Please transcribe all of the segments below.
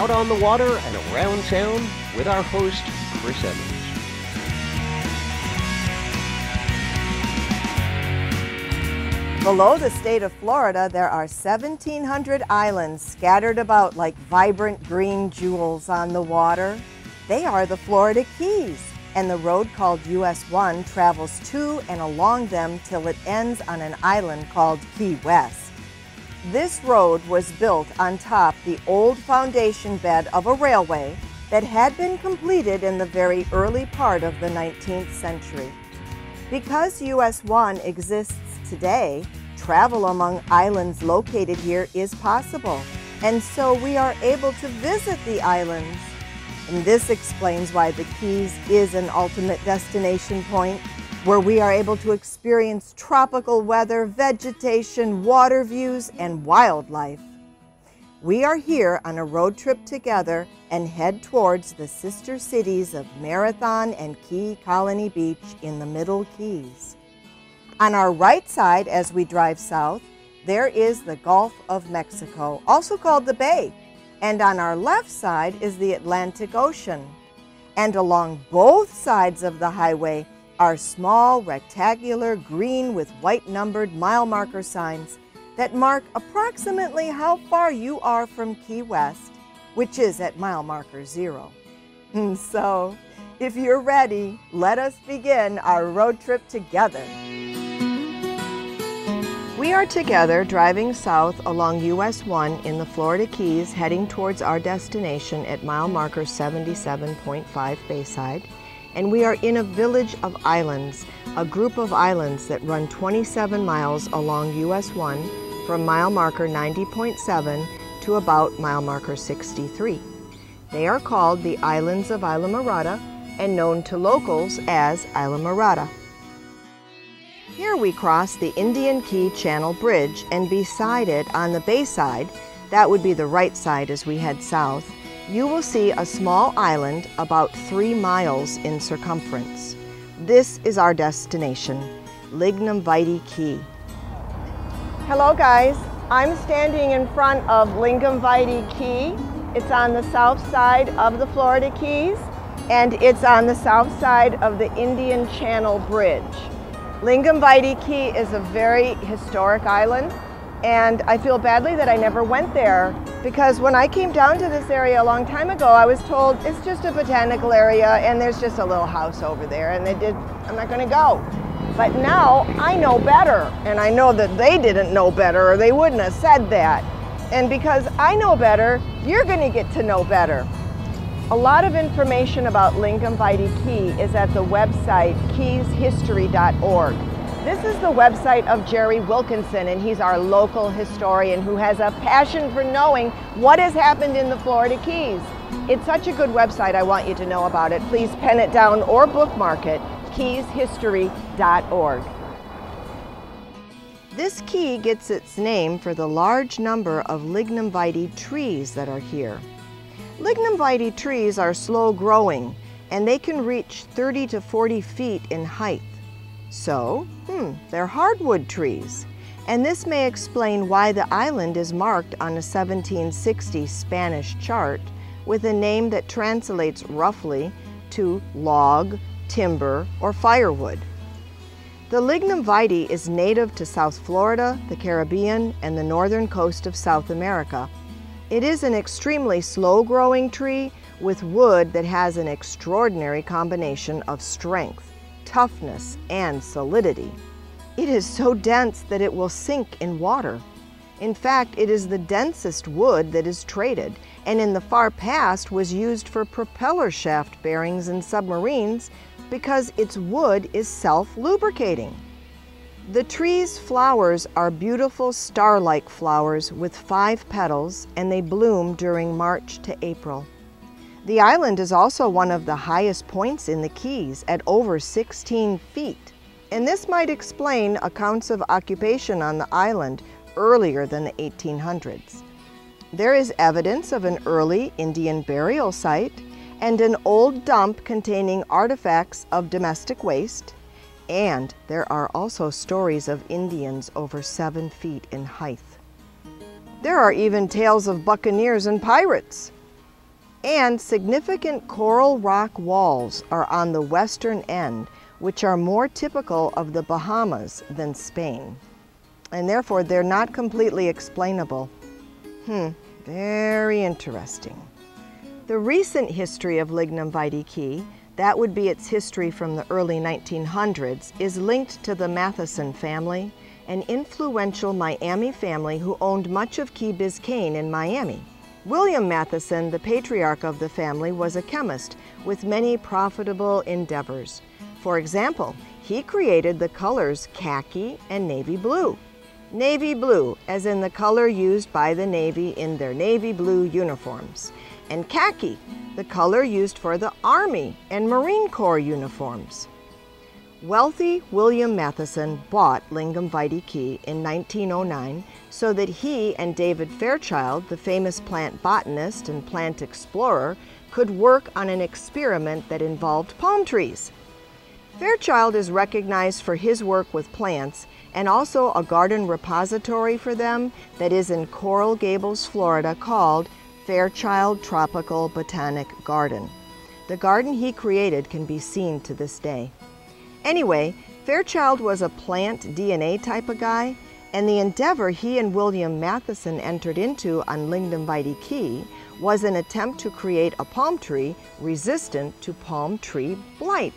out on the water and around town with our host, Chris Emmons. Below the state of Florida, there are 1,700 islands scattered about like vibrant green jewels on the water. They are the Florida Keys, and the road called US 1 travels to and along them till it ends on an island called Key West. This road was built on top the old foundation bed of a railway that had been completed in the very early part of the 19th century. Because US 1 exists today, travel among islands located here is possible, and so we are able to visit the islands. And this explains why the Keys is an ultimate destination point, where we are able to experience tropical weather, vegetation, water views, and wildlife. We are here on a road trip together and head towards the sister cities of Marathon and Key Colony Beach in the Middle Keys. On our right side, as we drive south, there is the Gulf of Mexico, also called the Bay. And on our left side is the Atlantic Ocean. And along both sides of the highway are small, rectangular, green with white numbered mile marker signs that mark approximately how far you are from Key West, which is at mile marker 0. So, if you're ready, let us begin our road trip together. We are together driving south along US 1 in the Florida Keys, heading towards our destination at mile marker 77.5 Bayside. And we are in a village of islands, a group of islands that run 27 miles along US 1 from mile marker 90.7 to about mile marker 63. They are called the Islands of Islamorada and known to locals as Islamorada. Here we cross the Indian Key Channel Bridge, and beside it on the bayside, that would be the right side as we head south, you will see a small island about 3 miles in circumference. This is our destination, Lignum Vitae Key. Hello guys, I'm standing in front of Lignum Vitae Key. It's on the south side of the Florida Keys, and it's on the south side of the Indian Channel Bridge. Lignum Vitae Key is a very historic island, and I feel badly that I never went there, because when I came down to this area a long time ago, I was told it's just a botanical area and there's just a little house over there, and I'm not going to go. But now I know better, and I know that they didn't know better or they wouldn't have said that. And because I know better, you're going to get to know better. A lot of information about Lignum Vitae Key is at the website keyshistory.org. This is the website of Jerry Wilkinson, and he's our local historian who has a passion for knowing what has happened in the Florida Keys. It's such a good website, I want you to know about it. Please pen it down or bookmark it, keyshistory.org. This key gets its name for the large number of Lignum Vitae trees that are here. Lignum Vitae trees are slow growing, and they can reach 30 to 40 feet in height. So, they're hardwood trees. And this may explain why the island is marked on a 1760 Spanish chart with a name that translates roughly to log, timber, or firewood. The Lignum Vitae is native to South Florida, the Caribbean, and the northern coast of South America. It is an extremely slow-growing tree with wood that has an extraordinary combination of strength, toughness, and solidity. It is so dense that it will sink in water. In fact, it is the densest wood that is traded, and in the far past was used for propeller shaft bearings in submarines because its wood is self-lubricating. The tree's flowers are beautiful star-like flowers with 5 petals, and they bloom during March to April. The island is also one of the highest points in the Keys at over 16 feet, and this might explain accounts of occupation on the island earlier than the 1800s. There is evidence of an early Indian burial site and an old dump containing artifacts of domestic waste, and there are also stories of Indians over 7 feet in height. There are even tales of buccaneers and pirates. And significant coral rock walls are on the western end, which are more typical of the Bahamas than Spain. And therefore, they're not completely explainable. Very interesting. The recent history of Lignum Vitae Key, that would be its history from the early 1900s, is linked to the Matheson family, an influential Miami family who owned much of Key Biscayne in Miami. William Matheson, the patriarch of the family, was a chemist with many profitable endeavors. For example, he created the colors khaki and navy blue. Navy blue, as in the color used by the Navy in their navy blue uniforms, and khaki, the color used for the Army and Marine Corps uniforms. Wealthy William Matheson bought Lignum Vitae Key in 1909 so that he and David Fairchild, the famous plant botanist and plant explorer, could work on an experiment that involved palm trees. Fairchild is recognized for his work with plants and also a garden repository for them that is in Coral Gables, Florida, called Fairchild Tropical Botanic Garden. The garden he created can be seen to this day. Anyway, Fairchild was a plant DNA type of guy, and the endeavor he and William Matheson entered into on Lignum Vitae Key was an attempt to create a palm tree resistant to palm tree blight.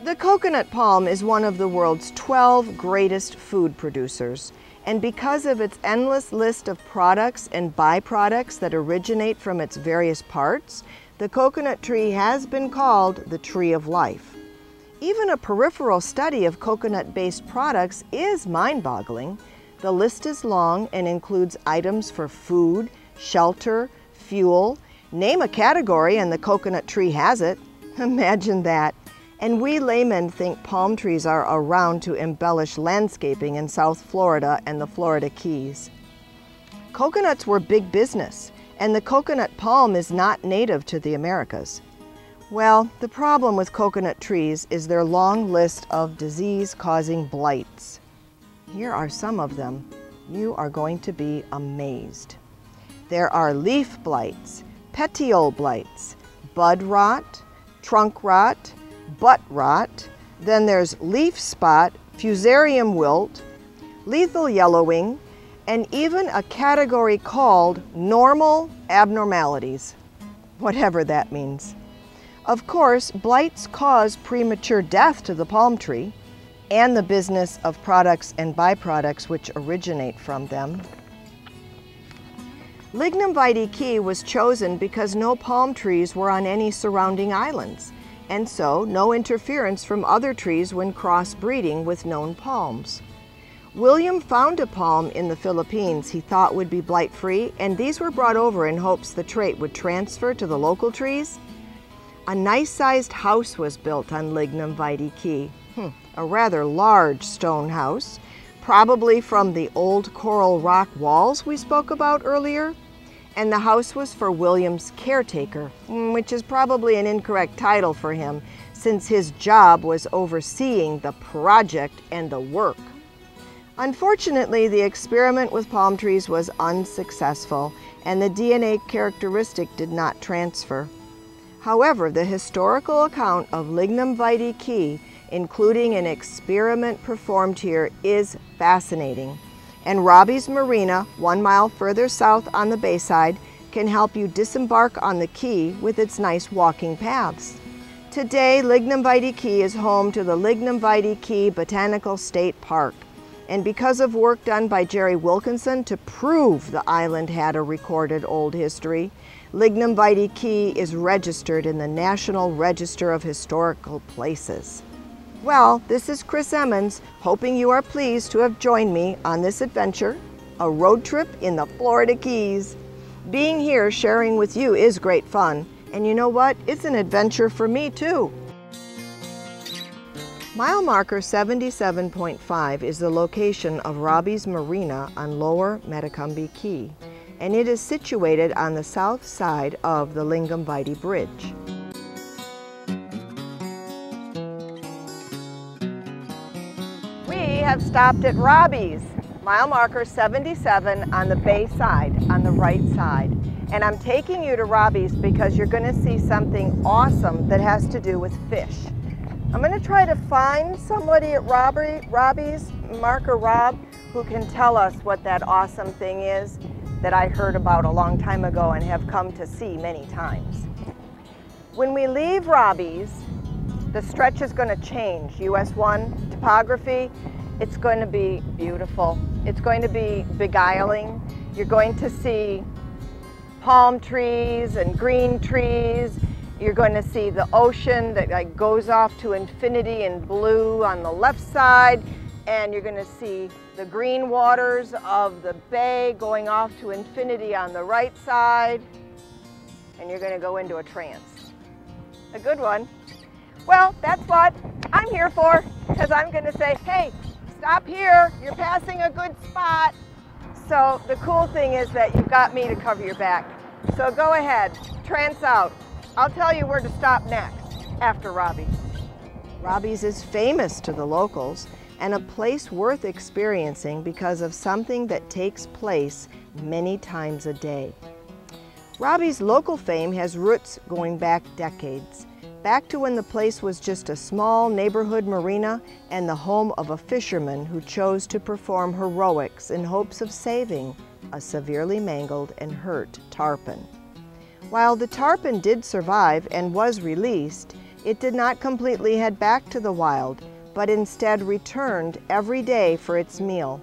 The coconut palm is one of the world's 12 greatest food producers, and because of its endless list of products and byproducts that originate from its various parts, the coconut tree has been called the tree of life. Even a peripheral study of coconut-based products is mind-boggling. The list is long and includes items for food, shelter, fuel. Name a category and the coconut tree has it. Imagine that. And we laymen think palm trees are around to embellish landscaping in South Florida and the Florida Keys. Coconuts were big business, and the coconut palm is not native to the Americas. Well, the problem with coconut trees is their long list of disease-causing blights. Here are some of them. You are going to be amazed. There are leaf blights, petiole blights, bud rot, trunk rot, butt rot. Then there's leaf spot, fusarium wilt, lethal yellowing, and even a category called normal abnormalities, whatever that means. Of course, blights cause premature death to the palm tree and the business of products and byproducts which originate from them. Lignum Vitae Key was chosen because no palm trees were on any surrounding islands, and so no interference from other trees when crossbreeding with known palms. William found a palm in the Philippines he thought would be blight-free, and these were brought over in hopes the trait would transfer to the local trees. A nice-sized house was built on Lignum Vitae Key, a rather large stone house, probably from the old coral rock walls we spoke about earlier. And the house was for William's caretaker, which is probably an incorrect title for him, since his job was overseeing the project and the work. Unfortunately, the experiment with palm trees was unsuccessful, and the DNA characteristic did not transfer. However, the historical account of Lignum Vitae Key, including an experiment performed here, is fascinating. And Robbies Marina, 1 mile further south on the bayside, can help you disembark on the key with its nice walking paths. Today, Lignum Vitae Key is home to the Lignum Vitae Key Botanical State Park. And because of work done by Jerry Wilkinson to prove the island had a recorded old history, Lignum Vitae Key is registered in the National Register of Historical Places. Well, this is Chris Emmons, hoping you are pleased to have joined me on this adventure, a road trip in the Florida Keys. Being here sharing with you is great fun, and you know what? It's an adventure for me too. Mile marker 77.5 is the location of Robbies Marina on Lower Metacumby Key, and it is situated on the south side of the Lignum Vitae Bridge. We have stopped at Robbies, mile marker 77 on the bay side, on the right side. And I'm taking you to Robbies because you're going to see something awesome that has to do with fish. I'm going to try to find somebody at Robbies, Mark or Rob, who can tell us what that awesome thing is that I heard about a long time ago and have come to see many times. When we leave Robbies, the stretch is going to change. US 1 topography, it's going to be beautiful. It's going to be beguiling. You're going to see palm trees and green trees. You're going to see the ocean that goes off to infinity in blue on the left side, and you're going to see the green waters of the bay going off to infinity on the right side, and you're going to go into a trance. A good one. Well, that's what I'm here for, because I'm going to say, hey, stop here, you're passing a good spot. So the cool thing is that you've got me to cover your back. So go ahead, trance out. I'll tell you where to stop next, after Robbies. Robbies is famous to the locals and a place worth experiencing because of something that takes place many times a day. Robbies' local fame has roots going back decades, back to when the place was just a small neighborhood marina and the home of a fisherman who chose to perform heroics in hopes of saving a severely mangled and hurt tarpon. While the tarpon did survive and was released, it did not completely head back to the wild, but instead returned every day for its meal.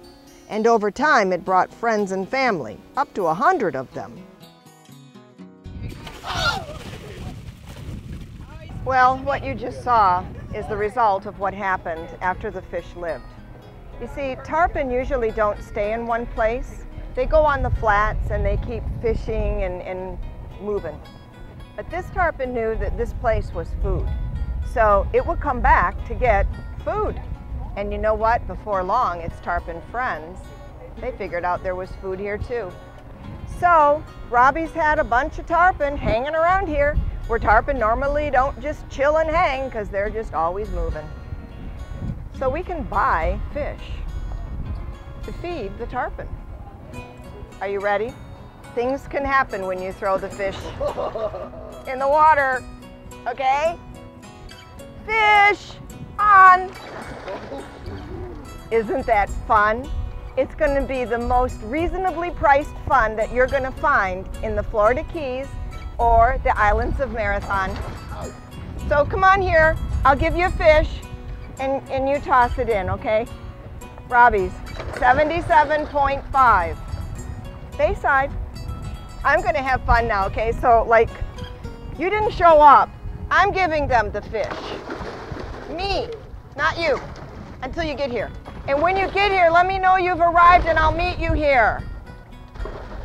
And over time, it brought friends and family, up to 100 of them. Well, what you just saw is the result of what happened after the fish lived. You see, tarpon usually don't stay in one place. They go on the flats and they keep fishing and moving. But this tarpon knew that this place was food. So it would come back to get food. And you know what? Before long, its tarpon friends, they figured out there was food here too. So Robbies had a bunch of tarpon hanging around here, where tarpon normally don't just chill and hang because they're just always moving. So we can buy fish to feed the tarpon. Are you ready? Things can happen when you throw the fish in the water, okay? Fish on! Isn't that fun? It's going to be the most reasonably priced fun that you're going to find in the Florida Keys or the islands of Marathon. So come on here, I'll give you a fish and you toss it in, okay? Robbies, 77.5. Bayside. I'm gonna have fun now, okay? So like, you didn't show up. I'm giving them the fish. Me, not you, until you get here. And when you get here, let me know you've arrived and I'll meet you here.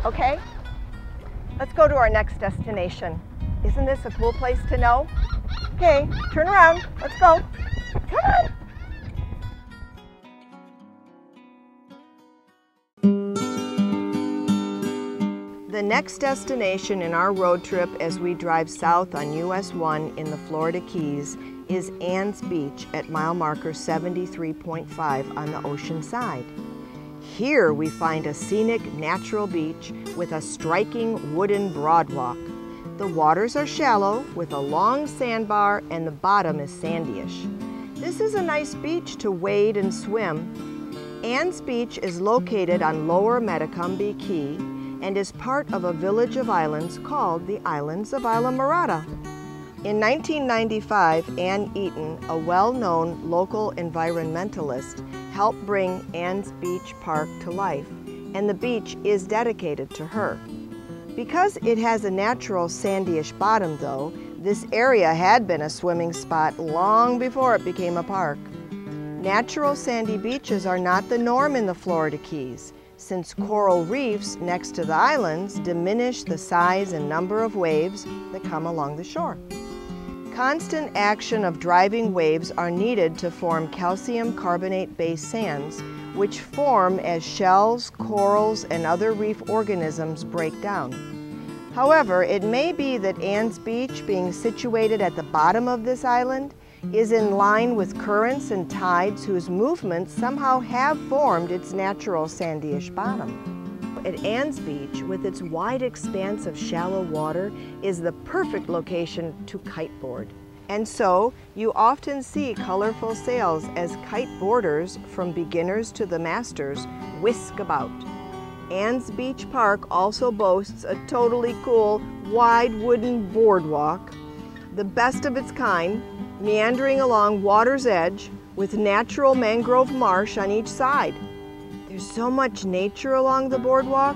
Okay? Let's go to our next destination. Isn't this a cool place to know? Okay, turn around, let's go. Come on. The next destination in our road trip as we drive south on US 1 in the Florida Keys is Ann's Beach at mile marker 73.5 on the ocean side. Here we find a scenic natural beach with a striking wooden broadwalk. The waters are shallow with a long sandbar and the bottom is sandyish. This is a nice beach to wade and swim. Ann's Beach is located on Lower Metacumby Key and is part of a village of islands called the Islands of Islamorada. In 1995, Ann Eaton, a well-known local environmentalist, helped bring Ann's Beach Park to life, and the beach is dedicated to her. Because it has a natural sandyish bottom though, this area had been a swimming spot long before it became a park. Natural sandy beaches are not the norm in the Florida Keys, since coral reefs next to the islands diminish the size and number of waves that come along the shore. Constant action of driving waves are needed to form calcium carbonate-based sands, which form as shells, corals, and other reef organisms break down. However, it may be that Ann's Beach, being situated at the bottom of this island, is in line with currents and tides whose movements somehow have formed its natural sandyish bottom. at Ann's Beach, with its wide expanse of shallow water, is the perfect location to kiteboard. And so, you often see colorful sails as kiteboarders, from beginners to the masters, whisk about. Ann's Beach Park also boasts a totally cool, wide wooden boardwalk, the best of its kind, meandering along water's edge with natural mangrove marsh on each side. There's so much nature along the boardwalk,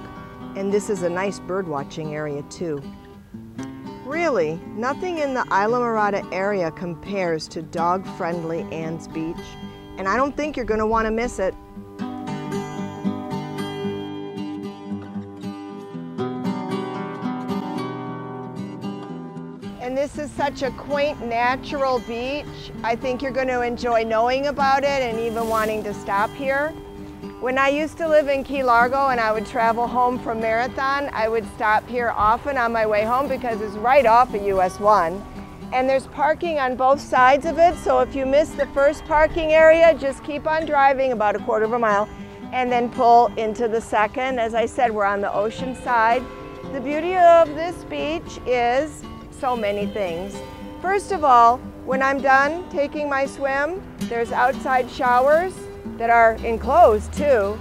and this is a nice bird watching area too. Really, nothing in the Islamorada area compares to dog-friendly Ann's Beach, and I don't think you're going to want to miss it. And this is such a quaint, natural beach. I think you're going to enjoy knowing about it and even wanting to stop here. When I used to live in Key Largo and I would travel home from Marathon, I would stop here often on my way home because it's right off of US 1. And there's parking on both sides of it, so if you miss the first parking area, just keep on driving about a quarter of a mile and then pull into the second. As I said, we're on the ocean side. The beauty of this beach is so many things. First of all, when I'm done taking my swim, there's outside showers that are enclosed too.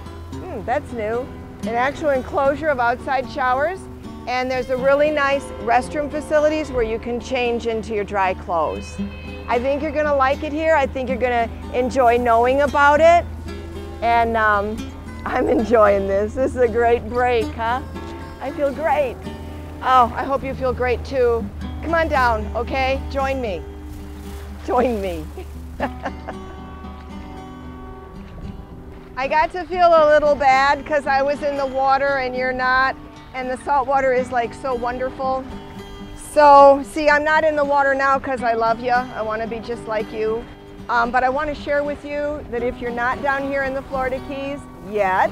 That's new. An actual enclosure of outside showers. And there's a really nice restroom facilities where you can change into your dry clothes. I think you're gonna like it here. I think you're gonna enjoy knowing about it. And I'm enjoying this. This is a great break, huh? I feel great. Oh, I hope you feel great too. Come on down, okay? Join me. Join me. I got to feel a little bad because I was in the water and you're not, and the salt water is like so wonderful. So, see, I'm not in the water now because I love you. I want to be just like you. But I want to share with you that if you're not down here in the Florida Keys yet,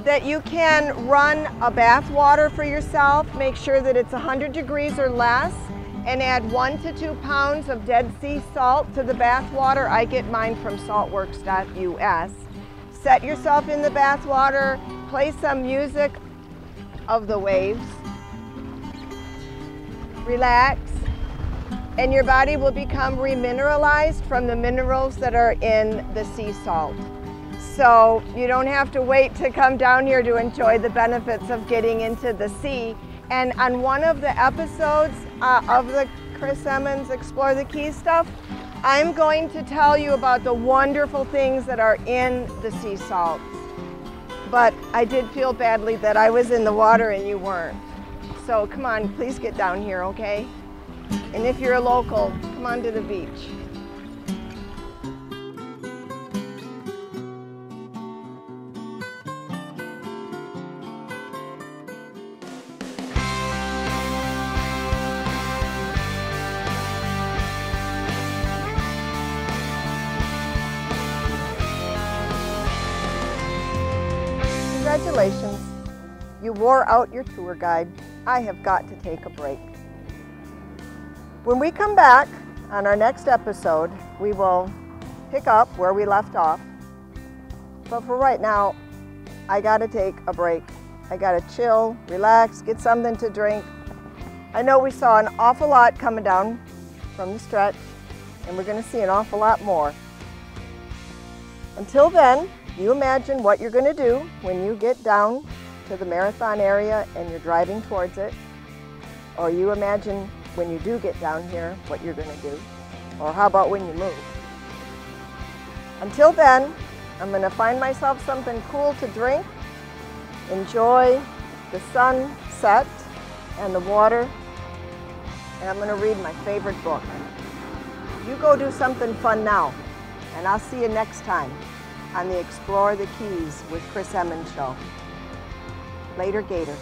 that you can run a bath water for yourself. Make sure that it's 100 degrees or less, and add 1 to 2 pounds of Dead Sea salt to the bath water. I get mine from saltworks.us. Set yourself in the bath water, play some music of the waves, relax, and your body will become remineralized from the minerals that are in the sea salt. So you don't have to wait to come down here to enjoy the benefits of getting into the sea. And on one of the episodes of the Chris Emmons Explore the Keys stuff, I'm going to tell you about the wonderful things that are in the sea salt. But I did feel badly that I was in the water and you weren't. So come on, please get down here, okay? And if you're a local, come on to the beach. Congratulations, you wore out your tour guide. I have got to take a break. When we come back on our next episode, we will pick up where we left off. But for right now, I gotta take a break. I gotta chill, relax, get something to drink. I know we saw an awful lot coming down from the stretch, and we're gonna see an awful lot more. Until then, you imagine what you're going to do when you get down to the Marathon area and you're driving towards it. Or you imagine when you do get down here what you're going to do. Or how about when you move? Until then, I'm going to find myself something cool to drink, enjoy the sunset and the water, and I'm going to read my favorite book. You go do something fun now, and I'll see you next time on the Explore the Keys with Chris Emmons show. Later, Gator.